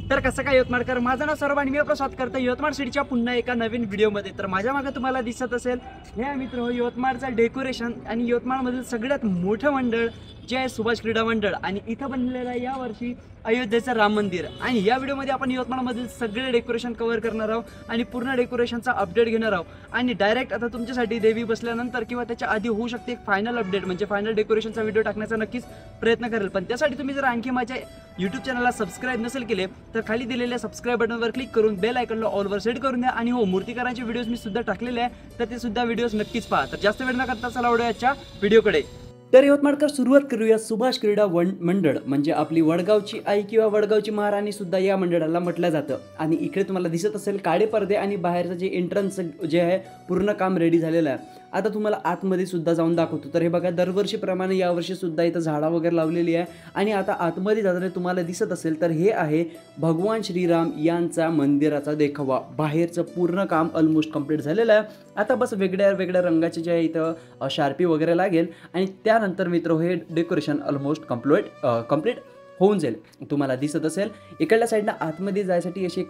तर कसं काय यवतमाळकर, माझं नाव सौरभ आणि मी प्रसाद करतो यवतमाळ सिटीच्या पुन्हा एका नवीन व्हिडिओमध्ये। तर माझ्या मागे तुम्हाला दिसत असेल हे मित्र हो यवतमाळचं डेकोरेशन आणि यवतमाळमधील सगळ्यात मोठं मंडळ जे आहे सुभाष क्रीडा मंडळ आणि इथं बनलेलं आहे यावर्षी अयोध्येचं राम मंदिर। आणि या व्हिडिओमध्ये आपण यवतमाळमधील सगळे डेकोरेशन कव्हर करणार आहोत आणि पूर्ण डेकोरेशनचा अपडेट घेणार आहोत आणि डायरेक्ट आता तुमच्यासाठी देवी बसल्यानंतर किंवा त्याच्या आधी होऊ शकते एक फायनल अपडेट म्हणजे फायनल डेकोरेशनचा व्हिडिओ टाकण्याचा नक्कीच प्रयत्न करेल। पण त्यासाठी तुम्ही जर आणखी माझ्या यूट्यूब चॅनलला सबस्क्राईब नसेल केले तर खाली दिलेल्या सबस्क्राईब बटनवर क्लिक करून बेल आयकॉनला ऑलवर सेट करून द्या। आणि हो, मूर्तिकारांचे व्हिडिओज मी सुद्धा टाकलेले आहे तर ते सुद्धा व्हिडिओज नक्कीच पहा। तर जास्त वेळ न करता चला वळूयाच्या व्हिडिओकडे। तर यवतमाळकर सुरुवात करूया सुभाष क्रीडा मंडळ म्हणजे आपली वडगावची आई किंवा वडगावची महाराणी सुद्धा या मंडळाला म्हटलं जातं। आणि इकडे तुम्हाला दिसत असेल काळे पडदे आणि बाहेरचं जे एंट्रन्स जे आहे पूर्ण काम रेडी झालेलं आहे। आता तुम्हाला आतमध्ये सुद्धा जाऊन दाखवतो। तर हे बघा, दरवर्षीप्रमाणे यावर्षी सुद्धा इथं झाडं वगैरे लावलेली आहे आणि आता आतमध्ये जाताना तुम्हाला दिसत असेल तर हे आहे भगवान श्रीराम यांचा मंदिराचा देखावा। बाहेरचं पूर्ण काम ऑलमोस्ट कंप्लीट झालेलं आहे। आता बस वेगळ्या वेगळ्या रंगाचे जे आहे इथं शार्पी वगैरे लागेल आणि त्यानंतर मित्र हे डेकोरेशन ऑलमोस्ट कंप्लीट होऊन जाईल। तुम्हाला दिसत असेल इकडल्या साईडला आतमध्ये जायसाठी अशी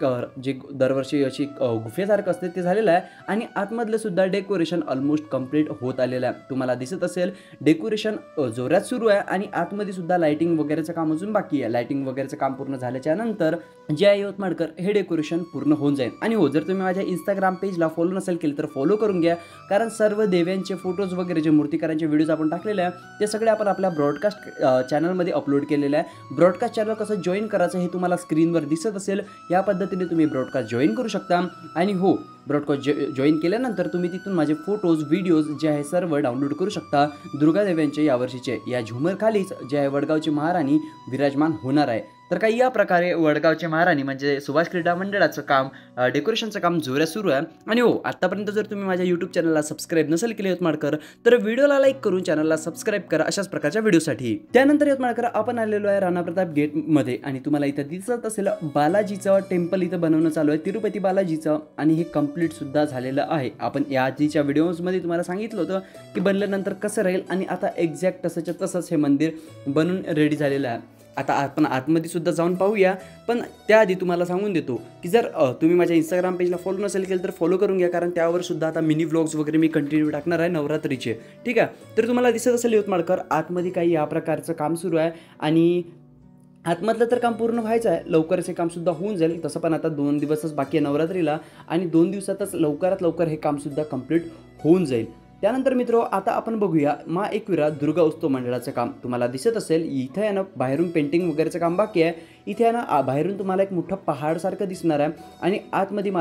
जे दरवर्षी अशी गुफेसारखं असते ते झालेलं आहे आणि आतमधलं सुद्धा डेकोरेशन ऑलमोस्ट कंप्लीट होत आलेलं आहे। तुम्हाला दिसत असेल डेकोरेशन जोरात सुरू आहे आणि आतमध्ये सुद्धा लाइटिंग वगैरेचं काम अजून बाकी आहे। लाइटिंग वगैरेचं काम पूर्ण झाल्याच्या नंतर जे आहे यवतमाळकर हे डेकोरेशन पूर्ण होऊन जाईल। आणि हो, जर तुम्ही माझ्या इंस्टाग्राम पेजला फॉलो नसेल केलं तर फॉलो करून घ्या, कारण सर्व देव्यांचे फोटोज वगैरे जे मूर्तिकारांचे व्हिडिओज आपण टाकलेले आहे ते सगळे आपण आपल्या ब्रॉडकास्ट चॅनलमध्ये अपलोड केलेले आहे। ब्रॉडकास्ट चॅनल कसं जॉईन करायचं हे तुम्हाला स्क्रीनवर दिसत असेल, या पद्धतीने तुम्ही ब्रॉडकास्ट जॉईन करू शकता। आणि हो, ब्रॉडकास्ट जॉईन केल्यानंतर तुम्ही तिथून माझे फोटोज व्हिडिओज जे आहे सर्व डाउनलोड करू शकता। दुर्गादेव्यांचे यावर्षीचे या झुमर खालीच जे आहे वडगावची महाराणी विराजमान होणार आहे। तर काही या प्रकारे वडगावचे महाराणी म्हणजे सुभाष क्रीडा मंडळाचं काम डेकोरेशनचं काम जोरात सुरू आहे। आणि हो, आतापर्यंत जर तुम्ही माझ्या यूट्यूब चॅनलला सबस्क्राईब नसेल केले यवतमाळकर तर व्हिडिओला लाईक करून चॅनलला सबस्क्राईब करा अशाच प्रकारच्या व्हिडिओसाठी। त्यानंतर यवतमाळकर आपण आलेलो आहे राणा प्रताप गेटमध्ये आणि तुम्हाला इथं दिसत असेल बालाजीचं टेम्पल इथं बनवणं चालू आहे, तिरुपती बालाजीचं, आणि हे कंप्लीट सुद्धा झालेलं आहे। आपण या आधीच्या व्हिडिओजमध्ये तुम्हाला सांगितलं होतं की बनल्यानंतर कसं राहील आणि आता एक्झॅक्ट तसंच हे मंदिर बनून रेडी झालेलं आहे। आता आपण आतमध्ये सुद्धा जाऊन पाहूया, पण त्याआधी तुम्हाला सांगून देतो की जर तुम्ही माझ्या इंस्टाग्राम पेजला फॉलो नसेल केलं तर फॉलो करून घ्या, कारण त्यावर सुद्धा आता मिनी व्लॉग्स वगैरे मी कंटिन्यू टाकणार आहे नवरात्रीचे, ठीक आहे। तर तुम्हाला दिसत असेल यवतमाळकर आतमध्ये काही या प्रकारचं काम सुरू आहे आणि आतमधलं तर काम पूर्ण व्हायचं आहे, लवकरच हे कामसुद्धा होऊन जाईल। तसं पण आता 2 दिवसच बाकी आहे नवरात्रीला आणि 2 दिवसातच लवकरात लवकर हे कामसुद्धा कंप्लीट होऊन जाईल। त्यानंतर मित्र आता आपण बघूया मा एकविरा दुर्गा उत्सव मंडळाचं काम। तुम्हाला दिसत असेल इथं आहे ना बाहेरून पेंटिंग वगैरेचं काम बाकी आहे। इथे आहे ना बाहेरून तुम्हाला एक मोठं पहाडसारखं दिसणार आहे आणि आतमध्ये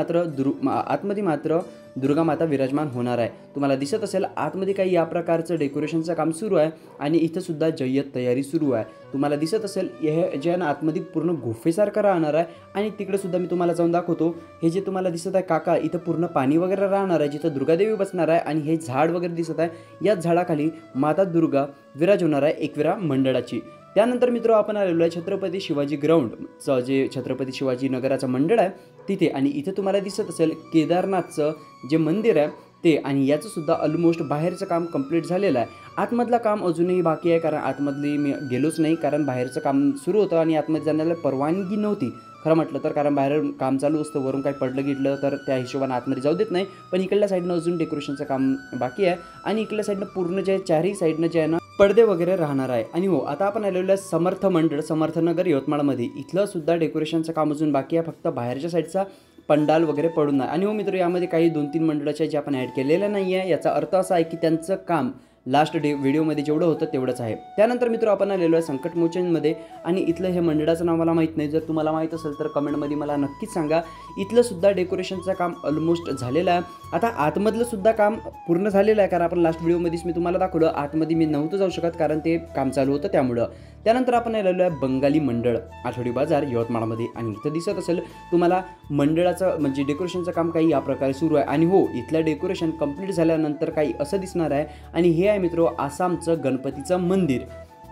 मात्र दुर्गा माता विराजमान होणार आहे। तुम्हाला दिसत असेल आतमध्ये काही या प्रकारचं डेकोरेशनचं काम सुरू आहे आणि इथं सुद्धा जय्यत तयारी सुरू आहे। तुम्हाला दिसत असेल हे जे आहे ना आतमध्ये पूर्ण गुफेसारखं राहणार आहे आणि तिकडे सुद्धा मी तुम्हाला जाऊन दाखवतो। हे जे तुम्हाला दिसत आहे काका, इथं पूर्ण पाणी वगैरे राहणार आहे जिथं दुर्गादेवी बसणार आहे आणि हे झाड वगैरे दिसत आहे, या झाडाखाली माता दुर्गा विराज होणार आहे एकविरा मंडळाची। त्यानंतर मित्र आपण आलेलो आहे छत्रपती शिवाजी ग्राउंडचं जे छत्रपती शिवाजी नगराचं मंडळ आहे तिथे, आणि इथे तुम्हाला दिसत असेल केदारनाथचं जे मंदिर आहे ते, आणि याचं सुद्धा ऑलमोस्ट बाहेरचं काम कंप्लीट झालेलं आहे। आतमधलं काम अजूनही बाकी आहे, कारण आतमधली मी गेलोच नाही, कारण बाहेरचं काम सुरू होतं आणि आतमध्ये जाण्याला परवानगी नव्हती खरं म्हटलं तर, कारण बाहेर काम चालू असतं, वरून काही पडलं गिडलं तर त्या हिशोबाने आतमध्ये जाऊ देत नाही। पण इकडल्या साईडनं अजून डेकोरेशनचं काम बाकी आहे आणि इकडल्या साईडनं पूर्ण जे चारही साईडनं जे आहे ना पडदे वगैरे राहणार आहे। आणि हो, आता आपण आलेलो आहे समर्थ मंडळ समर्थनगर यवतमाळमध्ये, इथलं सुद्धा डेकोरेशनचं काम अजून बाकी आहे, फक्त बाहेरच्या साईडचा पंडाल वगैरे पडून नाही। आणि हो मित्र, यामध्ये काही 2-3 मंडळाच्या जे आपण ॲड केलेल्या नाही आहे, याचा अर्थ असा आहे की त्यांचं काम लास्ट व्हिडिओमध्ये जेवढं होतं तेवढंच आहे। त्यानंतर मित्र आपण आलेलो आहे संकटमोचनमध्ये आणि इथलं हे मंडळाचं नाव मला माहीत नाही, जर तुम्हाला माहीत असेल तर कमेंटमध्ये मला नक्कीच सांगा। इथलं सुद्धा डेकोरेशनचं काम ऑलमोस्ट झालेलं आहे। आता आतमधलं सुद्धा काम पूर्ण झालेलं आहे, कारण आपण लास्ट व्हिडिओमध्येच मी तुम्हाला दाखवलं, आतमध्ये मी नव्हतं जाऊ शकत कारण ते काम चालू होतं त्यामुळं। त्यानंतर आपण आलेलो आहे बंगाली मंडळ आठवडी बाजार यवतमाळमध्ये आणि इथं दिसत असेल तुम्हाला मंडळाचं म्हणजे डेकोरेशनचं काम काही या प्रकारे सुरू आहे। आणि हो, इथलं डेकोरेशन कंप्लीट झाल्यानंतर काही असं दिसणार आहे आणि हे आहे मित्र आसामचं गणपतीचं मंदिर।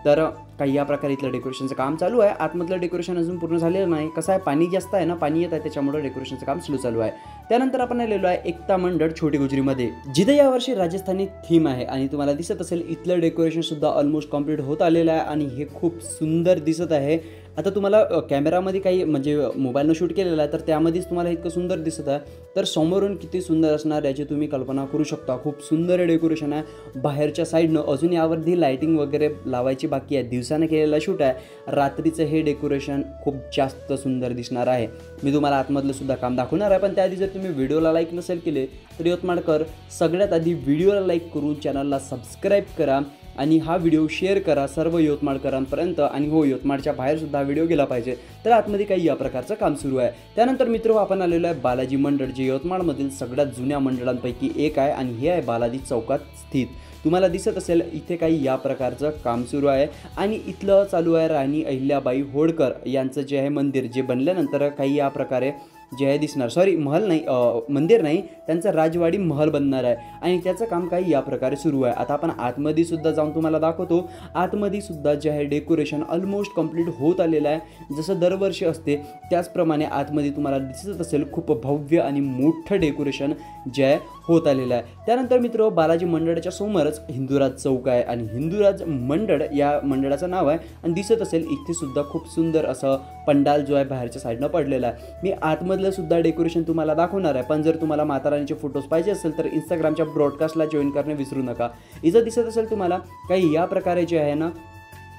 तर काही या प्रकारे इथलं डेकोरेशनचं काम चालू आहे। आतमधलं डेकोरेशन अजून पूर्ण झालेलं नाही, कसं आहे पाणी जास्त आहे ना, पाणी येत आहे त्याच्यामुळे डेकोरेशनचं काम स्लो चालू आहे। त्यानंतर आपण आलेलो आहे एकता मंडळ छोटी गुजरीमध्ये, जिथे यावर्षी राजस्थानी थीम आहे आणि तुम्हाला दिसत असेल इथलं डेकोरेशन सुद्धा ऑलमोस्ट कंप्लीट होत आलेलं आहे आणि हे खूप सुंदर दिसत आहे। आता तुम्हाला कॅमेरामध्ये काही म्हणजे मोबाईलनं शूट केलेलं आहे तर त्यामध्येच तुम्हाला इतकं सुंदर दिसत आहे, तर समोरून किती सुंदर असणार याची तुम्ही कल्पना करू शकता. खूप सुंदर डेकोरेशन आहे. बाहेरच्या साईडनं अजून यावरती लाईटिंग वगैरे लावायची बाकी आहे. दिवसानं केलेला शूट आहे, रात्रीचं हे डेकोरेशन खूप जास्त सुंदर दिसणार आहे. मी तुम्हाला आतमधलं सुद्धा काम दाखवणार आहे, पण त्याआधी जर तुम्ही व्हिडिओला लाईक नसेल केले तर यवतमाळकर सगळ्यात आधी व्हिडिओला लाईक करून चॅनलला सबस्क्राईब करा आणि हा व्हिडिओ शेअर करा सर्व यवतमाळकरांपर्यंत. आणि हो, यवतमाळच्या बाहेरसुद्धा व्हिडिओ गेला पाहिजे. तर आतमध्ये काही या प्रकारचं काम सुरू आहे. त्यानंतर मित्र आपण आलेलो आहे बालाजी मंडळ, जे यवतमाळमधील सगळ्यात जुन्या मंडळांपैकी एक आहे आणि हे आहे बालाजी चौकात स्थित. तुम्हाला दिसत असेल इथे काही या प्रकारचं काम सुरू आहे आणि इथलं चालू आहे राणी अहिल्याबाई होळकर यांचं जे आहे मंदिर, जे बनल्यानंतर काही या प्रकारे जे आहे दिसणार, सॉरी महल नाही, मंदिर नाही, त्यांचं राजवाडी महल बनणार आहे आणि त्याचं काम काही या प्रकारे सुरू आहे. आता आपण आतमध्ये सुद्धा जाऊन तुम्हाला दाखवतो. आतमध्ये सुद्धा जे आहे डेकोरेशन ऑलमोस्ट कंप्लीट होत आलेलं आहे. जसं दरवर्षी असते त्याचप्रमाणे आतमध्ये तुम्हाला दिसत असेल खूप भव्य आणि मोठं डेकोरेशन जे आहे होत आलेलं आहे. त्यानंतर मित्र बालाजी मंडळाच्या समोरच हिंदुराज चौक आहे आणि हिंदुराज मंडळ या मंडळाचं नाव आहे आणि दिसत असेल इथे सुद्धा खूप सुंदर असं पंडाल जो आहे बाहेरच्या साईडनं पडलेला आहे. मी आतमधलं सुद्धा डेकोरेशन तुम्हाला दाखवणार आहे, पण जर तुम्हाला माता राणीचे फोटोज पाहिजे असेल तर इंस्टाग्रामच्या ब्रॉडकास्टला जॉईन करणे विसरू नका. इथं दिसत असेल तुम्हाला काही या प्रकारे जे आहे ना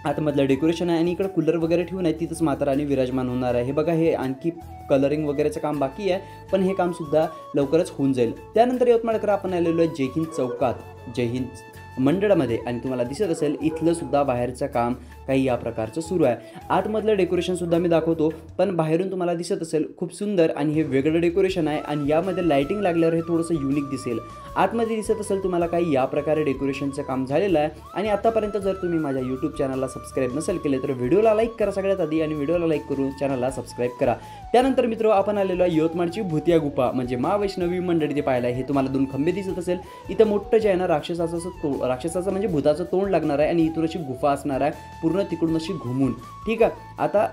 आतमधलं डेकोरेशन आहे आणि इकडे कूलर वगैरे ठेवून आहे, तिथंच माता राणी विराजमान होणार आहे. हे बघा, हे आणखी कलरिंग वगैरेचं काम बाकी आहे, पण हे काम सुद्धा लवकरच होऊन जाईल. त्यानंतर यवतमाळकर आपण आलेलो आहे जय हिंद चौकात, जय हिंद मंडळामध्ये आणि तुम्हाला दिसत असेल इथलं सुद्धा बाहेरचं काम काही या प्रकारचं सुरू आहे. आतमधलं डेकोरेशन सुद्धा मी दाखवतो, पण बाहेरून तुम्हाला दिसत असेल खूप सुंदर आणि हे वेगळं डेकोरेशन आहे आणि यामध्ये लाईटिंग लागल्यावर हे थोडंसं युनिक दिसेल. आतमध्ये दिसत असेल तुम्हाला काही या प्रकारे डेकोरेशनचं काम झालेलं आहे. आणि आतापर्यंत जर तुम्ही माझ्या यूट्यूब चॅनलला सबस्क्राईब नसेल केले तर व्हिडिओला लाईक करा सगळ्यात आधी आणि व्हिडिओला लाईक करून चॅनलला सबस्क्राईब करा. त्यानंतर मित्र आपण आलेलो आहे यवतमाळची भुतिया गुफा, म्हणजे महावैष्णवी मंडळ इथे पाहायला. हे तुम्हाला 2 खंबे दिसत असेल. इथं मोठं जे आहे ना राक्षसाचं म्हणजे भूताचं तोंड लागणार आहे आणि इथून अशी गुफा असणार आहे पूर्ण तिकडून अशी घुमून. ठीक आहे, आता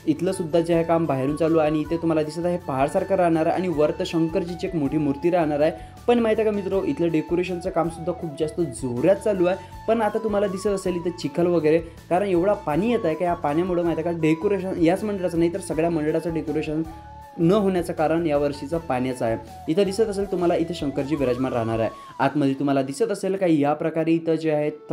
इथलं सुद्धा जे आहे काम बाहेरून चालू आहे आणि इथे तुम्हाला दिसत आहे पहाडसारखं राहणार आहे आणि वर तर शंकरजीची एक मोठी मूर्ती राहणार आहे. पण माहिती आहे का मित्र, इथलं डेकोरेशनचं काम सुद्धा खूप जास्त जोरात चालू आहे. पण आता तुम्हाला दिसत असेल इथं चिखल वगैरे, कारण एवढा पाणी येत आहे का या पाण्यामुळं माहिती आहे का डेकोरेशन याच मंडळाचं नाही तर सगळ्या मंडळाचं डेकोरेशन न होण्याचं कारण यावर्षीचं पाण्याचं आहे. इथं दिसत असेल तुम्हाला इथे शंकरजी विराजमान राहणार आहे. आतमध्ये तुम्हाला दिसत असेल काही या प्रकारे इथं जे आहेत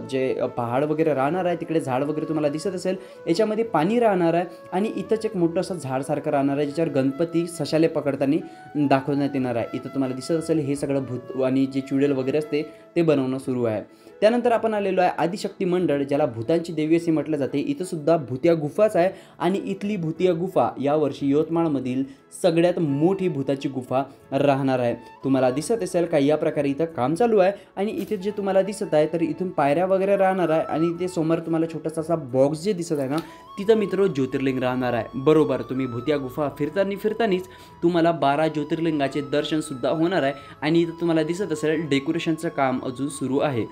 जे पहाड वगैरे राहणार आहे, तिकडे झाड वगैरे तुम्हाला दिसत असेल. याच्यामध्ये पाणी राहणार आहे आणि इथंच एक मोठं असं झाडसारखं राहणार आहे ज्याच्यावर गणपती सशाले पकडताना दाखवण्यात येणार आहे. इथं तुम्हाला दिसत असेल हे सगळं भूत आणि जे चुडेल वगैरे असते ते बनवणं सुरू आहे. त्यानंतर आपण आलेलो आहे आदिशक्ती मंडळ, ज्याला भूतांची देवी असे म्हटलं जाते. इथं सुद्धा भूतिया गुफाच आहे आणि इथली भूतिया गुफा यावर्षी यवतमाळमधील सगळ्यात मोठी भूताची गुफा राहणार आहे. तुम्हाला दिसत असेल का या प्रकारे इथं काम चालू आहे आणि इथे जे तुम्हाला दिसत आहे तर इथून पायऱ्या वगैरे राहणार आहे आणि ते समोर तुम्हाला छोटासा असा बॉक्स जे दिसत आहे ना तिथं मित्र ज्योतिर्लिंग राहणार आहे. बरोबर, तुम्ही भूतिया गुफा फिरतानीच तुम्हाला 12 ज्योतिर्लिंगाचे दर्शन सुद्धा होणार आहे आणि इथं तुम्हाला दिसत असेल डेकोरेशनचं काम अजून सुरू आहे.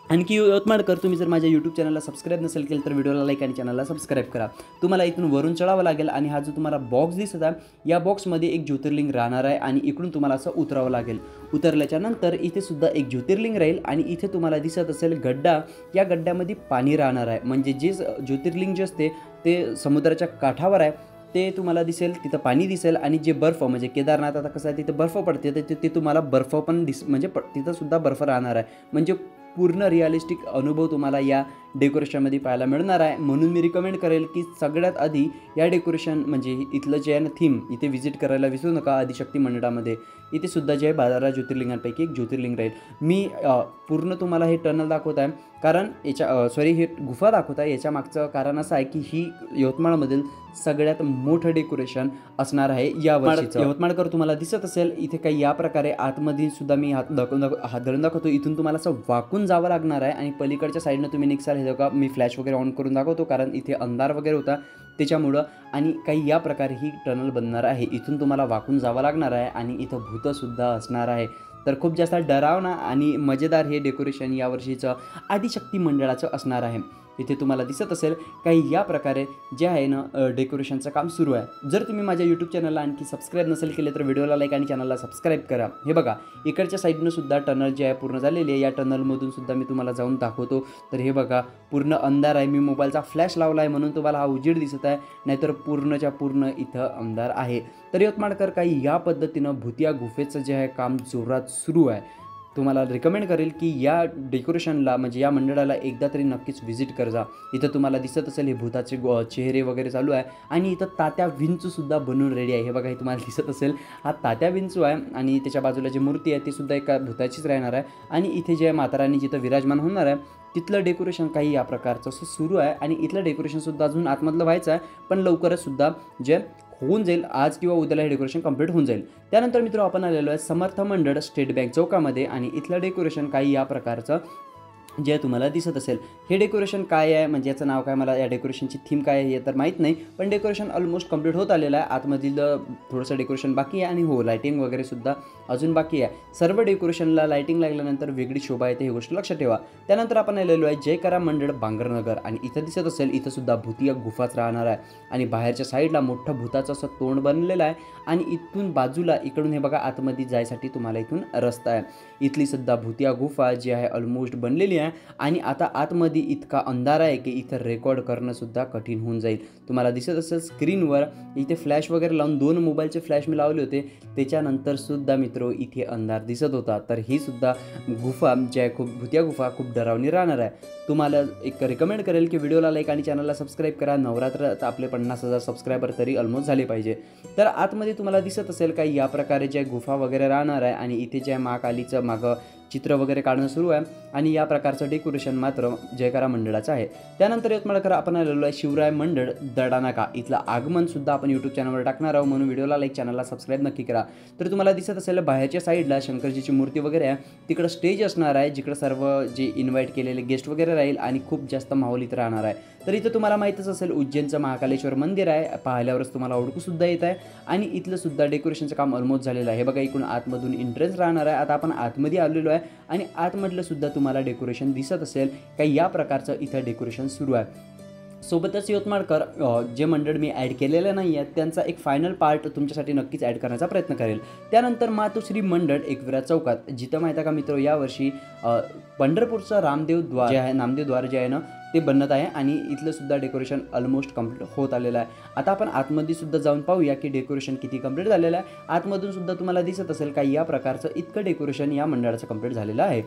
आणखी यवतमाळकर तुम्ही जर माझ्या यूट्यूब चॅनलला सबस्क्राईब नसेल केलं तर व्हिडिओला लाईक आणि चॅनलला सबस्क्राईब करा. तुम्हाला इथून वरून चढावं लागेल आणि हा जो तुम्हाला बॉक्स दिसत आहे या बॉक्समध्ये एक ज्योतिर्लिंग राहणार आहे आणि इकडून तुम्हाला असं उतरावं लागेल. उतरल्याच्या नंतर इथे सुद्धा एक ज्योतिर्लिंग राहील आणि इथे तुम्हाला दिसत असेल गड्डा, या गड्ड्यामध्ये पाणी राहणार आहे. म्हणजे जे ज्योतिर्लिंग जे असते ते समुद्राच्या काठावर आहे ते तुम्हाला दिसेल, तिथं पाणी दिसेल आणि जे बर्फ म्हणजे केदारनाथ आता कसं आहे तिथं बर्फ पडते तर ते तुम्हाला बर्फ पण म्हणजे तिथं सुद्धा बर्फ राहणार आहे. म्हणजे पूर्ण रिअलिस्टिक अनुभव तुम्हाला या डेकोरेशनमध्ये पाहायला मिळणार आहे. म्हणून मी रिकमेंड करेल की सगळ्यात आधी या डेकोरेशन म्हणजे इथलं जे आहे ना थीम इथे व्हिजिट करायला विसरू नका. आदिशक्ती मंडळामध्ये इथे सुद्धा जे आहे 12 ज्योतिर्लिंगांपैकी एक ज्योतिर्लिंग राहील. मी पूर्ण तुम्हाला हे टनल दाखवत आहे कारण हे गुफा दाखवत आहे. याच्या मागचं कारण असं आहे की ही यवतमाळमधील सगळ्यात मोठं डेकोरेशन असणार आहे या वर्षीचं. यवतमाळकर तुम्हाला दिसत असेल इथे काही या प्रकारे आतमध्ये सुद्धा मी हात धरून दाखवतो. इथून तुम्हाला असं वाकून जावं लागणार आहे आणि पलीकडच्या साईडनं तुम्ही निघसाल. हे का मी फ्लॅश वगैरे ऑन करून दाखवतो कारण इथे अंधार वगैरे होता त्याच्यामुळं. आणि काही या प्रकारे ही टनल बनणार आहे. इथून तुम्हाला वाकून जावं लागणार आहे आणि इथं भूतसुद्धा असणार आहे. तर खूप जास्त डरावना आणि मजेदार हे डेकोरेशन यावर्षीचं आदिशक्ती मंडळाचं असणार आहे. इथे तुम्हाला दिसत असेल काही या प्रकारे जे आहे ना डेकोरेशनचं काम सुरू आहे. जर तुम्ही माझ्या यूट्यूब चॅनलला आणखी सबस्क्राईब नसेल केले तर व्हिडिओला लाईक आणि चॅनलला सबस्क्राईब करा. हे बघा इकडच्या साईडनं सुद्धा टनल जे आहे पूर्ण झालेली आहे. या टनलमधून सुद्धा मी तुम्हाला जाऊन दाखवतो. तर हे बघा पूर्ण अंधार आहे. मी मोबाईलचा फ्लॅश लावला आहे म्हणून तुम्हाला हा उजेड दिसत आहे, नाहीतर पूर्णच्या पूर्ण इथं अंधार आहे. तर यवतमाळकर काही या पद्धतीनं भुतिया गुफेचं जे आहे काम जोरात सुरू आहे. तुम्हाला रिकमेंड करेल की या डेकोरेशनला म्हणजे या मंडळाला एकदा तरी नक्कीच व्हिजिट कर जा. इथं तुम्हाला दिसत असेल हे भूताचे चेहरे वगैरे चालू आहे आणि इथं तात्या विंचूसुद्धा बनवून रेडी आहे. हे बघा हे तुम्हाला दिसत असेल हा तात्या विंचू आहे आणि त्याच्या बाजूला जी मूर्ती आहे ती सुद्धा एका भूताचीच राहणार आहे. आणि इथे जे माताराणी जिथं विराजमान होणार आहे तिथलं डेकोरेशन काही या प्रकारचं असं सुरू आहे. आणि इथलं डेकोरेशनसुद्धा अजून आतमधलं व्हायचं आहे, पण लवकरच सुद्धा जे होऊन जाईल, आज किंवा उद्याला हे डेकोरेशन कंप्लीट होऊन जाईल. त्यानंतर मित्र आपण आलेलो आहे समर्थ मंडळ स्टेट बँक चौकामध्ये आणि इथलं डेकोरेशन काही या प्रकारचं जे तुम्हाला दिसत असेल. हे डेकोरेशन काय आहे म्हणजे याचं नाव काय, मला या डेकोरेशनची थीम काय आहे हे तर माहीत नाही, पण डेकोरेशन ऑलमोस्ट कंप्लीट होत आलेलं आहे. आतमधील थोडंसं डेकोरेशन बाकी आहे आणि हो लायटिंग वगैरे सुद्धा अजून बाकी आहे. सर्व डेकोरेशनला लायटिंग लागल्यानंतर वेगळी शोभा येते, ही गोष्ट लक्षात ठेवा. त्यानंतर आपण आलेलो आहे जयकरा मंडळ बांगरनगर आणि इथं दिसत असेल इथं सुद्धा भूतिया गुफाच राहणार आहे आणि बाहेरच्या साईडला मोठं भूताचं असं तोंड बनलेलं आहे आणि इथून बाजूला इकडून हे बघा आतमध्ये जायसाठी तुम्हाला इथून रस्ता आहे. इथली सुद्धा भूतिया गुफा जी आहे ऑलमोस्ट बनलेली आहे आणि आता आतमध्ये इतका अंधार आहे की इथं रेकॉर्ड करणं सुद्धा कठीण होऊन जाईल. तुम्हाला दिसत असेल स्क्रीनवर इथे फ्लॅश वगैरे लावून 2 मोबाईलचे फ्लॅश मी लावले होते, त्याच्यानंतर सुद्धा मित्र इथे अंधार दिसत होता. तर ही सुद्धा गुफा जी आहे खूप भूतिया गुफा खूप डरावणी राहणार आहे. तुम्हाला एक रिकमेंड करेल की व्हिडिओला लाईक आणि चॅनलला सबस्क्राईब करा. नवरात्रात आपले 50,000 सबस्क्रायबर तरी ऑलमोस्ट झाले पाहिजे. तर आतमध्ये तुम्हाला दिसत असेल काही या प्रकारे जे गुफा वगैरे राहणार आहे आणि इथे जे महाकालीचं मागं चित्र वगैरे काढणं सुरू आहे आणि या प्रकारचं डेकोरेशन मात्र जयकारा मंडळाचं आहे. त्यानंतर यवतमाळकर आपण आलेलो आहे शिवराय मंडळ दडानाका. इथलं आगमनसुद्धा आपण यूट्यूब चॅनलवर टाकणार आहोत, म्हणून व्हिडिओला लाईक चॅनलला सबस्क्राईब नक्की करा. तर तुम्हाला दिसत असेल बाहेरच्या साईडला शंकरजीची मूर्ती वगैरे आहे, तिकडं स्टेज असणार आहे जिकडं सर्व जे इन्व्हाइट केलेले गेस्ट वगैरे राहील आणि खूप जास्त माहोल इथं राहणार आहे. तर इथं तुम्हाला माहीतच असेल उज्जैनचं महाकालेश्वर मंदिर आहे, पाहिल्यावरच तुम्हाला ओळखूसुद्धा येत आहे. आणि इथलं सुद्धा डेकोरेशनचं काम ऑलमोस्ट झालेलं आहे. हे बघा इकडून आतमधून एंट्रन्स राहणार आहे. आता आपण आतमध्ये आलेलो आहे आणि आतमधलं सुद्धा तुम्हाला डेकोरेशन दिसत असेल काही या प्रकारचं इथं डेकोरेशन सुरू आहे. सोबतच यवतमाळकर जे मंडळ मी ॲड केलेलं नाही आहे त्यांचा एक फायनल पार्ट तुमच्यासाठी नक्कीच ॲड करण्याचा प्रयत्न करेल. त्यानंतर मातोश्री मंडळ एकविरा चौकात, जिथं माहिती आहे का मित्र यावर्षी पंढरपूरचं रामदेव द्वार जे आहे, नामदेव द्वार जे आहे ना ते बनत आहे आणि इथलं सुद्धा डेकोरेशन ऑलमोस्ट कंप्लीट होत आलेलं आहे. आता आपण आतमध्ये सुद्धा जाऊन पाहूया की डेकोरेशन किती कंप्लीट झालेलं आहे. आतमधून सुद्धा तुम्हाला दिसत असेल काही या प्रकारचं इतकं डेकोरेशन या मंडळाचं कंप्लीट झालेलं आहे.